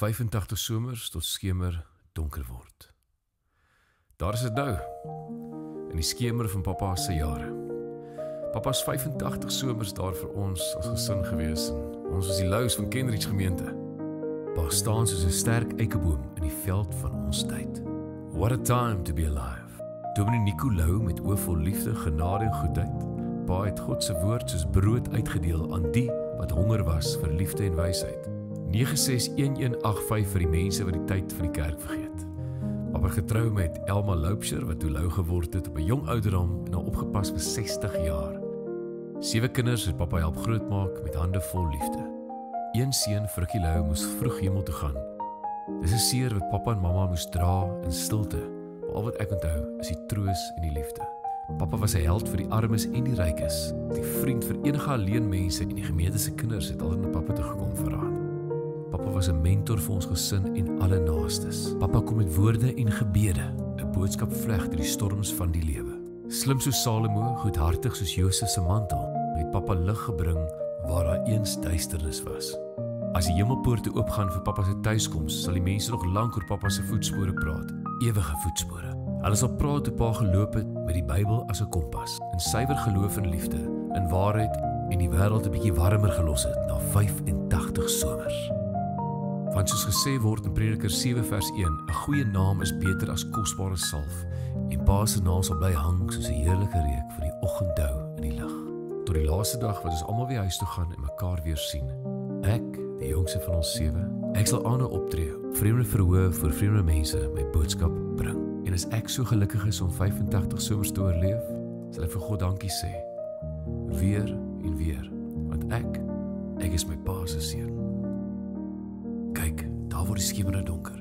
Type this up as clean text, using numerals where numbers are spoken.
85 somers tot skemer donker word. Daar is dit nou, in die skemer van papa se jare. Papa's 85 somers daar vir ons as gesin gewees en ons was die luis van Kenridge gemeente. Pa staan soos 'n sterk eikeboom in die veld van ons tyd. What a time to be alive. Dominee Nico Lou met oë vol liefde, genade en goedheid. Pa het God se woord soos brood uitgedeel aan die wat honger was vir liefde en wysheid. 961185 vir die mense wat die tyd van die kerk vergeet. Papa getrou met Elma Loupsher wat toe Lou geword het op 'n jong ouderdom en al opgepas vir 60 jaar. 7 kinders het papa help grootmaak met hande vol liefde. Een seun, Frikkie Lou, moes vroeg hemel toe gaan. Dis 'n seer wat papa en mamma moes dra in stilte, maar al wat ek onthou is die troos en die liefde. Papa was 'n held vir die armes en die rykes, die vriend vir enige alleen mense en die gemeente se kinders het altyd na papa toe gekom vir raad. Papa was 'n mentor vir ons gesin en alle naastes. Papa kom met woorde en gebede, 'n boodskap vleg deur die storms van die lewe. Slim soos Salomo, goedhartig soos Josef se mantel, het papa lig gebring waar daar eens duisternis was. As die hemelpoorte oopgaan vir papa se tuiskoms, sal die mense nog lank oor papa se voetspore praat, ewige voetspore. Hulle sal praat hoe pa geloop het met die Bybel as 'n kompas, in suiwer geloof en liefde, in waarheid en die wêreld 'n bietjie warmer gelos het na 85 somers. Want soos gesê word in Prediker 7 vers 1, 'n goeie naam is beter as kosbare salf, en pa se naam sal bly hang soos 'n heerlike reuk van die oggenddou in die lug. Tot die laaste dag wat ons almal weer huis toe gaan en mekaar weer sien. Ek, die jongste van ons 7, ek sal aanhou optree, vreemde verhoë vir vreemde mense my boodskap bring. En as ek so gelukkig is om 85 somers te oorleef, sal ek vir God dankie sê. Weer en weer, want ek is my pa se seun. Kyk, daar word die skemer donker.